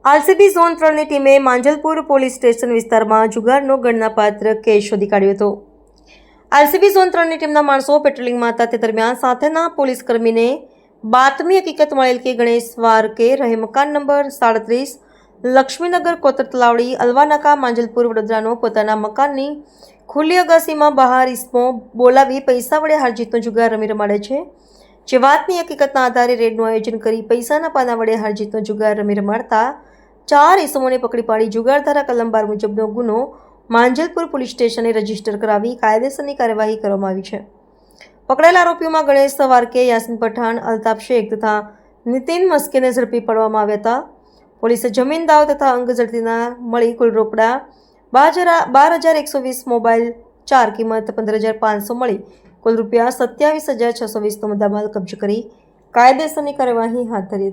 RCB zone 3ની ટીમે Manjalpur police station વિસ્તારમાં જુગારનો ગણનાપાત્ર case શોધી કાઢ્યો હતો। આરસીબી ઝોન 3ની ટીમના માણસો પેટ્રોલિંગમાં હતા તે દરમિયાન સાથેના પોલીસ કર્મીને બાતમી હકીકત મળેલ કે ગણેશ વારકે રહે મકાન નંબર 37 લક્ષ્મીનગર કોતર તલાવડી અલવાનાકા માંજલપુર વડોદરાનો પોતાના મકાનની ખુલ્લી અગાસીમાં બહાર ઇસમો બોલાવી પૈસા વડે હારજીતનો જુગાર રમી રમાડે છે। જે વાતની હકીકતના આધારે રેડનું આયોજન કરી પૈસાના પાના વડે હારજીતનો જુગાર રમી રમાડતા 4 ઇસમોને પકડી પાડી જુગારધારા કલમ 12 મુજબનો ગુનો માંજલપુર પોલીસ સ્ટેશને રજીસ્ટર કરાવી કાયદેસરની કાર્યવાહી કરવામાં આવી છે। પકડાયેલા આરોપીઓમાં ગણેશ વારકે, યાસીન પઠાણ, અલ્તાફ શેખ તથા નીતિન મસ્કેને ઝડપી પાડવામાં આવ્યા હતા। પોલીસે જમીન દાવ તથા અંગ ઝડપીના મળી કુલ રોકડા 12,120 મોબાઈલ 4 કિંમત 15,500 મળી કુલ રૂપિયા 27,620નો મુદ્દામાલ કબજે કરી કાયદેસરની કાર્યવાહી હાથ ધરી હતી।